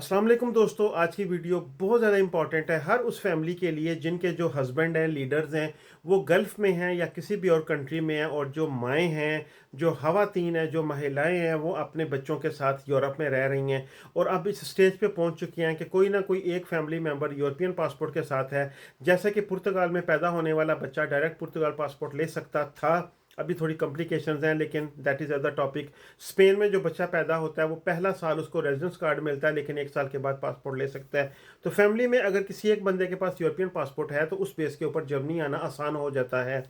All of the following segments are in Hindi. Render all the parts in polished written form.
अस्सलाम वालेकुम दोस्तों, आज की वीडियो बहुत ज़्यादा इंपॉर्टेंट है हर उस फैमिली के लिए जिनके जो हस्बैंड हैं, लीडर्स हैं, वो गल्फ़ में हैं या किसी भी और कंट्री में हैं, और जो माएँ हैं, जो ख़वातीन हैं, जो महिलाएं हैं, वो अपने बच्चों के साथ यूरोप में रह रही हैं और अब इस स्टेज पे पहुंच चुकी हैं कि कोई ना कोई एक फैमिली मेंबर यूरोपियन पासपोर्ट के साथ है। जैसे कि पुर्तगाल में पैदा होने वाला बच्चा डायरेक्ट पुर्तगाल पासपोर्ट ले सकता था, अभी थोड़ी कॉम्प्लिकेशंस हैं, लेकिन that is other topic. Spain में जो बच्चा पैदा होता है वो पहला साल उसको रेजिडेंस कार्ड मिलता है, लेकिन 1 साल के बाद पासपोर्ट ले सकता है। तो फैमिली में अगर किसी एक बंदे के पास यूरोपियन पासपोर्ट है तो उस बेस के ऊपर जर्मनी आना आसान हो जाता है।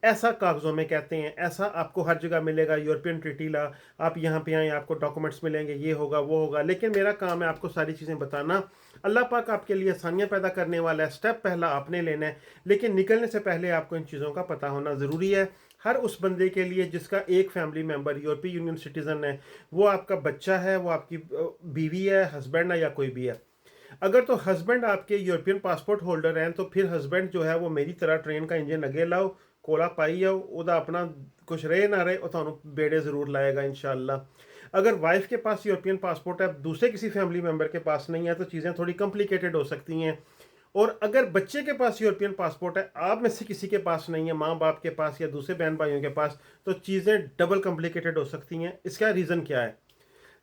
ऐसा कागजों में कहते हैं, ऐसा आपको हर जगह मिलेगा। यूरोपियन ट्रीटी ला, आप यहाँ पे आए आपको डॉक्यूमेंट्स मिलेंगे, ये होगा वो होगा, लेकिन मेरा काम है आपको सारी चीज़ें बताना। अल्लाह पाक आपके लिए आसानियाँ पैदा करने वाला है। स्टेप पहला आपने लेना है, लेकिन निकलने से पहले आपको इन चीज़ों का पता होना ज़रूरी है। हर उस बंदे के लिए जिसका एक फैमिली मेंबर यूरोपीय यूनियन सिटीजन है, वो आपका बच्चा है, वो आपकी बीवी है, हस्बैंड है, या कोई भी है। अगर तो हस्बैंड आपके यूरोपियन पासपोर्ट होल्डर हैं तो फिर हस्बैंड जो है वो मेरी तरह ट्रेन का इंजन अगे लाओ, कोला पाई आओ, उदा अपना कुछ रहे ना रहे, तो बेड़े जरूर लाएगा इंशाल्लाह। अगर वाइफ के पास यूरोपियन पासपोर्ट है, दूसरे किसी फैमिली मेंबर के पास नहीं है, तो चीज़ें थोड़ी कॉम्प्लिकेटेड हो सकती हैं। और अगर बच्चे के पास यूरोपियन पासपोर्ट है, आप में से किसी के पास नहीं है, माँ बाप के पास या दूसरे बहन भाइयों के पास, तो चीज़ें डबल कॉम्प्लिकेटेड हो सकती हैं। इसका रीज़न क्या है?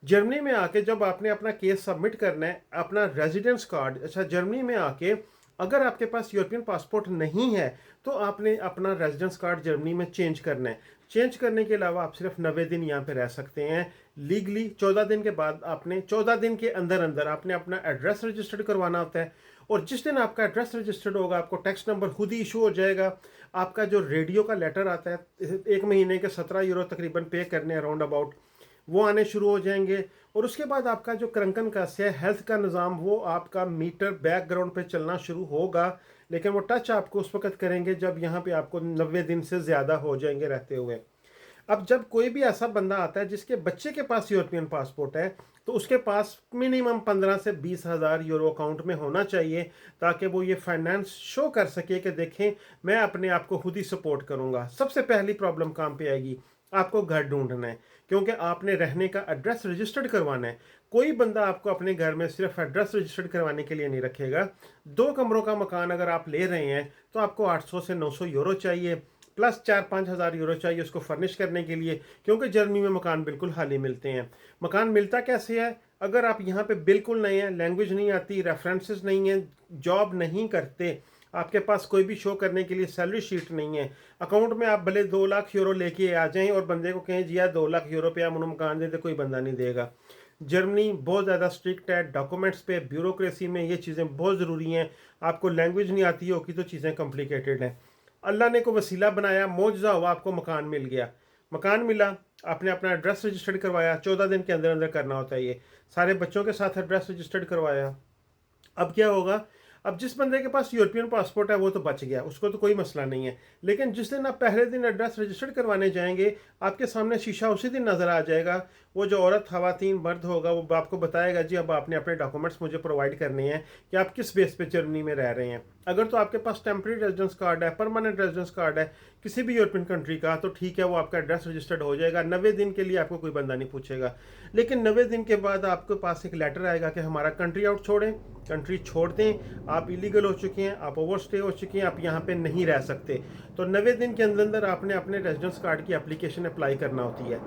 जर्मनी में आके जब आपने अपना केस सबमिट करना है, अपना रेजिडेंस कार्ड, अच्छा जर्मनी में आके अगर आपके पास यूरोपियन पासपोर्ट नहीं है तो आपने अपना रेजिडेंस कार्ड जर्मनी में चेंज करना है। चेंज करने के अलावा आप सिर्फ 90 दिन यहाँ पे रह सकते हैं लीगली। 14 दिन के बाद आपने 14 दिन के अंदर अंदर आपने अपना एड्रेस रजिस्टर्ड करवाना होता है, और जिस दिन आपका एड्रेस रजिस्टर्ड होगा आपको टैक्स नंबर खुद ही इशू हो जाएगा। आपका जो रेडियो का लेटर आता है, 1 महीने के 17 यूरो तकरीबन पे करने अराउंड अबाउट, वो आने शुरू हो जाएंगे। और उसके बाद आपका जो क्रंकन का से हेल्थ का निज़ाम, वो आपका मीटर बैकग्राउंड पे चलना शुरू होगा, लेकिन वो टच आपको उस वक्त करेंगे जब यहाँ पे आपको 90 दिन से ज़्यादा हो जाएंगे रहते हुए। अब जब कोई भी ऐसा बंदा आता है जिसके बच्चे के पास यूरोपियन पासपोर्ट है, तो उसके पास मिनिमम 15 से 20 हज़ार यूरो अकाउंट में होना चाहिए, ताकि वो ये फाइनेंस शो कर सके कि देखें मैं अपने आप को खुद ही सपोर्ट करूंगा। सबसे पहली प्रॉब्लम काम पे आएगी, आपको घर ढूंढना है, क्योंकि आपने रहने का एड्रेस रजिस्टर्ड करवाना है। कोई बंदा आपको अपने घर में सिर्फ एड्रेस रजिस्टर्ड करवाने के लिए नहीं रखेगा। 2 कमरों का मकान अगर आप ले रहे हैं तो आपको 800 से 900 यूरो चाहिए, प्लस 4-5 हज़ार यूरो चाहिए उसको फर्निश करने के लिए, क्योंकि जर्मनी में मकान बिल्कुल खाली मिलते हैं। मकान मिलता कैसे है? अगर आप यहाँ पे बिल्कुल नए हैं, लैंग्वेज नहीं आती, रेफरेंसेस नहीं है, जॉब नहीं करते, आपके पास कोई भी शो करने के लिए सैलरी शीट नहीं है, अकाउंट में आप भले 2 लाख यूरो लेके आ जाएं और बंदे को कहें जी यार 2 लाख यूरो पे आप मकान दे दे, कोई बंदा नहीं देगा। जर्मनी बहुत ज़्यादा स्ट्रिक्ट है डॉक्यूमेंट्स पे, ब्यूरोक्रेसी में ये चीज़ें बहुत ज़रूरी हैं। आपको लैंग्वेज नहीं आती होगी तो चीज़ें कॉम्प्लिकेटेड हैं। अल्लाह ने को वसीला बनाया, मौजज़ा हुआ, आपको मकान मिल गया। मकान मिला, आपने अपना एड्रेस रजिस्टर्ड करवाया, 14 दिन के अंदर अंदर करना होता है ये। सारे बच्चों के साथ एड्रेस रजिस्टर्ड करवाया। अब क्या होगा? अब जिस बंदे के पास यूरोपियन पासपोर्ट है वो तो बच गया, उसको तो कोई मसला नहीं है। लेकिन जिस दिन आप पहले दिन एड्रेस रजिस्टर्ड करवाने जाएंगे, आपके सामने शीशा उसी दिन नज़र आ जाएगा। वो जो औरत खवातीन मर्द होगा वो आपको बताएगा जी अब आपने अपने डॉक्यूमेंट्स मुझे प्रोवाइड करने हैं कि आप किस बेस पे जर्मनी में रह रहे हैं। अगर तो आपके पास टेम्प्रेरी रेजिडेंस कार्ड है, परमानेंट रेजिडेंस कार्ड है किसी भी यूरोपियन कंट्री का, तो ठीक है, वो आपका एड्रेस रजिस्टर्ड हो जाएगा। 90 दिन के लिए आपको कोई बंदा नहीं पूछेगा। लेकिन 90 दिन के बाद आपके पास एक लेटर आएगा कि हमारा कंट्री आउट छोड़ें, कंट्री छोड़ दें, आप इलीगल हो चुके हैं, आप ओवरस्टे हो चुके हैं, आप यहाँ पे नहीं रह सकते। तो 90 दिन के अंदर अंदर आपने अपने रेजिडेंस कार्ड की एप्लीकेशन अप्लाई करना होती है।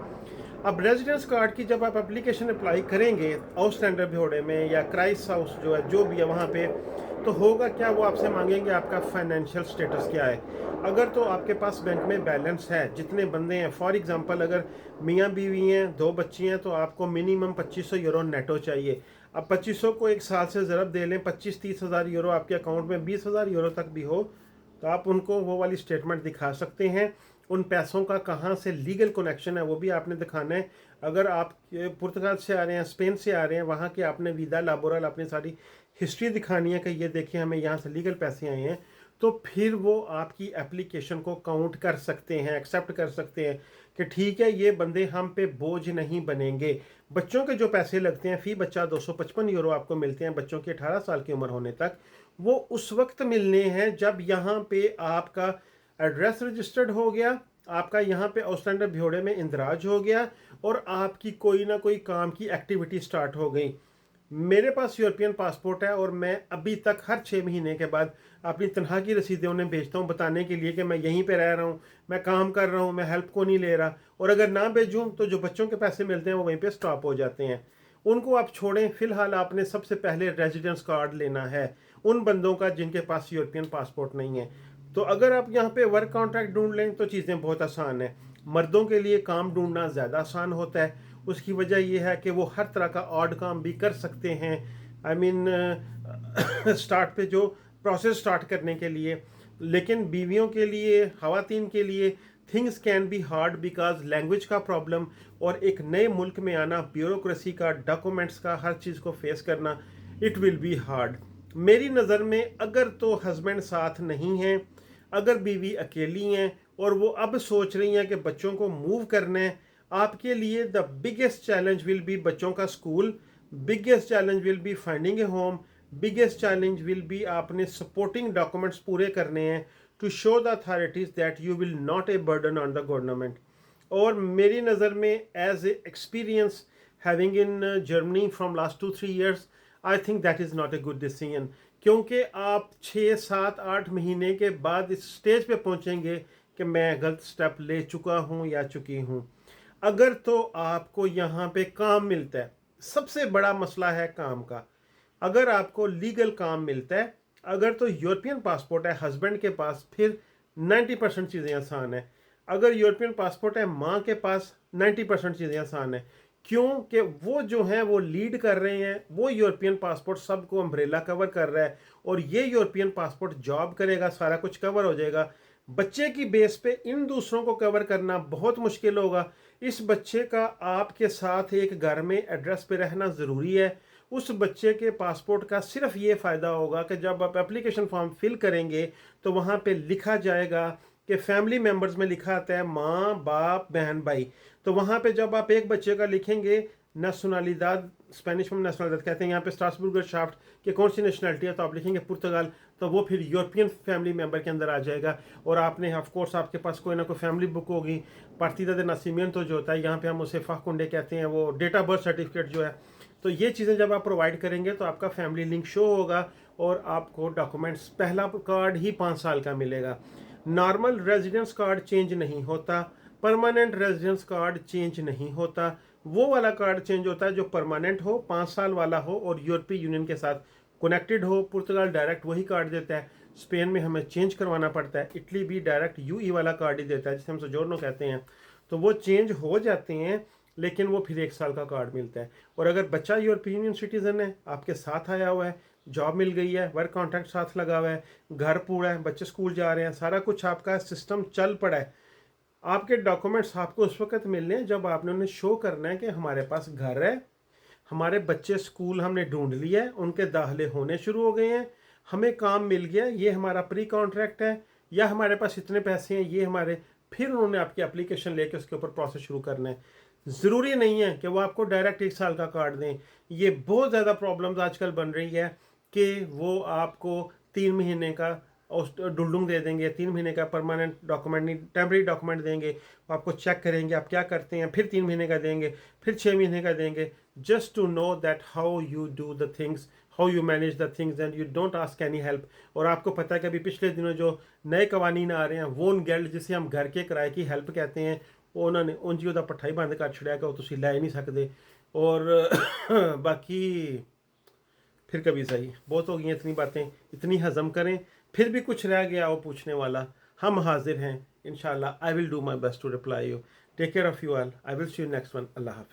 अब रेजिडेंस कार्ड की जब आप एप्लीकेशन अप्लाई करेंगे हाउस स्टैंडर्ड भ्योड़े में या क्राइस्ट हाउस जो है जो भी है वहाँ पे, तो होगा क्या, वो आपसे मांगेंगे आपका फाइनेंशियल स्टेटस क्या है। अगर तो आपके पास बैंक में बैलेंस है, जितने बंदे हैं, फॉर एग्जांपल अगर मियाँ बीवी हैं, 2 बच्ची हैं, तो आपको मिनिमम 2500 यूरो नेटो चाहिए। अब 2500 को 1 साल से ज़रब दे लें, 25-30 हज़ार यूरो आपके अकाउंट में 20 हज़ार यूरो तक भी हो, तो आप उनको वो वाली स्टेटमेंट दिखा सकते हैं। उन पैसों का कहाँ से लीगल कनेक्शन है वो भी आपने दिखाना है। अगर आप पुर्तगाल से आ रहे हैं, स्पेन से आ रहे हैं, वहाँ के आपने वीदा लाबोरल अपनी सारी हिस्ट्री दिखानी है कि ये देखिए हमें यहाँ से लीगल पैसे आए हैं, तो फिर वो आपकी एप्लीकेशन को काउंट कर सकते हैं, एक्सेप्ट कर सकते हैं कि ठीक है ये बंदे हम पे बोझ नहीं बनेंगे। बच्चों के जो पैसे लगते हैं, फी बच्चा 255 यूरो आपको मिलते हैं बच्चों की 18 साल की उम्र होने तक, वो उस वक्त मिलने हैं जब यहाँ पे आपका एड्रेस रजिस्टर्ड हो गया, आपका यहाँ पे औसलैंडर भ्योड़े में इंदराज हो गया, और आपकी कोई ना कोई काम की एक्टिविटी स्टार्ट हो गई। मेरे पास यूरोपियन पासपोर्ट है और मैं अभी तक हर 6 महीने के बाद अपनी तनख्वाह की रसीदें उन्हें भेजता हूँ बताने के लिए कि मैं यहीं पे रह रहा हूँ, मैं काम कर रहा हूँ, मैं हेल्प को नहीं ले रहा। और अगर ना भेजूँ तो जो बच्चों के पैसे मिलते हैं वो वहीं पे स्टॉप हो जाते हैं। उनको आप छोड़ें, फ़िलहाल आपने सबसे पहले रेजिडेंस कार्ड लेना है उन बंदों का जिनके पास यूरोपियन पासपोर्ट नहीं है। तो अगर आप यहाँ पे वर्क कॉन्ट्रैक्ट ढूंढ लें तो चीज़ें बहुत आसान है। मर्दों के लिए काम ढूंढना ज़्यादा आसान होता है। उसकी वजह यह है कि वो हर तरह का ऑड काम भी कर सकते हैं। आई मीन स्टार्ट पे जो प्रोसेस स्टार्ट करने के लिए। लेकिन बीवियों के लिए, ख़वातीन के लिए things can be hard because language का प्रॉब्लम और एक नए मुल्क में आना, ब्यूरोक्रेसी का, डॉक्यूमेंट्स का, हर चीज़ को फेस करना, इट विल बी हार्ड। मेरी नज़र में अगर तो हस्बैंड साथ नहीं है, अगर बीवी अकेली हैं और वो अब सोच रही हैं कि बच्चों को मूव करना है, आपके लिए the biggest challenge will be बच्चों का school, biggest challenge will be finding a home, biggest challenge will be आपने सपोर्टिंग डॉक्यूमेंट्स पूरे करने हैं to show the authorities that you will not a burden on the government. और मेरी नज़र में as a experience having in Germany from last 2-3 years, I think that is not a good decision. क्योंकि आप 6-7-8 महीने के बाद इस स्टेज पे पहुंचेंगे कि मैं गलत स्टेप ले चुका हूं या चुकी हूं। अगर तो आपको यहाँ पे काम मिलता है, सबसे बड़ा मसला है काम का। अगर आपको लीगल काम मिलता है, अगर तो यूरोपियन पासपोर्ट है हस्बैंड के पास, फिर 90% चीज़ें आसान है। अगर यूरोपियन पासपोर्ट है माँ के पास, 90% चीज़ें आसान है। क्योंकि वो जो हैं वो लीड कर रहे हैं, वो यूरोपियन पासपोर्ट सबको अम्ब्रेला कवर कर रहा है और ये यूरोपियन पासपोर्ट जॉब करेगा, सारा कुछ कवर हो जाएगा। बच्चे की बेस पे इन दूसरों को कवर करना बहुत मुश्किल होगा। इस बच्चे का आपके साथ एक घर में एड्रेस पे रहना ज़रूरी है। उस बच्चे के पासपोर्ट का सिर्फ ये फ़ायदा होगा कि जब आप एप्लीकेशन फॉर्म फिल करेंगे तो वहाँ पे लिखा जाएगा कि फैमिली मेम्बर्स में लिखा आता है माँ, बाप, बहन, भाई। तो वहाँ पे जब आप एक बच्चे का लिखेंगे नेशनलिदाद, स्पेनिश में नेशनलिदाद कहते हैं, यहाँ पे स्ट्रासबुर्गर शाफ्ट कि कौन सी नेशनलिटी है, तो आप लिखेंगे पुर्तगाल, तो वो फिर यूरोपियन फैमिली मेम्बर के अंदर आ जाएगा। और आपने ऑफ कोर्स आपके पास कोई ना कोई फैमिली बुक होगी, पार्टिदा दे नासिमिento जो होता है, यहाँ पे हम उसे फाकुंडे कहते हैं, वो डेट ऑफ बर्थ सर्टिफिकेट जो है। तो ये चीज़ें जब आप प्रोवाइड करेंगे तो आपका फैमिली लिंक शो होगा और आपको डॉक्यूमेंट्स, पहला कार्ड ही 5 साल का मिलेगा। नॉर्मल रेजिडेंस कार्ड चेंज नहीं होता, परमानेंट रेजिडेंस कार्ड चेंज नहीं होता। वो वाला कार्ड चेंज होता है जो परमानेंट हो, 5 साल वाला हो और यूरोपीय यूनियन के साथ कनेक्टेड हो। पुर्तगाल डायरेक्ट वही कार्ड देता है। स्पेन में हमें चेंज करवाना पड़ता है। इटली भी डायरेक्ट यूई वाला कार्ड ही देता है जिसे हम सोजोर्नो कहते हैं। तो वो चेंज हो जाते हैं लेकिन वो फिर 1 साल का कार्ड मिलता है। और अगर बच्चा यूरोपियन यूनियन सिटीज़न है, आपके साथ आया हुआ है, जॉब मिल गई है, वर्क कॉन्ट्रैक्ट साथ लगा हुआ है, घर पूरा है, बच्चे स्कूल जा रहे हैं, सारा कुछ आपका सिस्टम चल पड़ा है, आपके डॉक्यूमेंट्स आपको उस वक्त मिलने हैं जब आपने उन्हें शो करना है कि हमारे पास घर है, हमारे बच्चे स्कूल हमने ढूंढ लिया है, उनके दाखिले होने शुरू हो गए हैं, हमें काम मिल गया, ये हमारा प्री कॉन्ट्रैक्ट है, या हमारे पास इतने पैसे हैं, ये हमारे। फिर उन्होंने आपकी एप्लीकेशन लेके उसके ऊपर प्रोसेस शुरू करना है। ज़रूरी नहीं है कि वो आपको डायरेक्ट 1 साल का कार्ड दें। ये बहुत ज़्यादा प्रॉब्लम्स आजकल बन रही है कि वो आपको 3 महीने का डुल्डुंग दे देंगे, 3 महीने का परमानेंट डॉक्यूमेंट नहीं, टेम्परेरी डॉक्यूमेंट देंगे, वो आपको चेक करेंगे आप क्या करते हैं, फिर 3 महीने का देंगे, फिर 6 महीने का देंगे, just to know that how you do the things, how you manage the things and you don't ask any help. और आपको पता है कि अभी पिछले दिनों जो नए कवानीन आ रहे हैं, वोन गेल्ड जिसे हम घर के किराए की हेल्प कहते हैं, वो उन्होंने उन जी पट्ठा ही बंद कर छड़िया कि वो तुम लै नहीं सकते। और बाकी फिर कभी सही, बहुत हो गई इतनी बातें, इतनी हजम करें। फिर भी कुछ रह गया वो पूछने वाला, हम हाजिर हैं इंशाल्लाह। I will do my best to reply you. Take care of you all. I will see you next one. अल्लाह हाफिज़।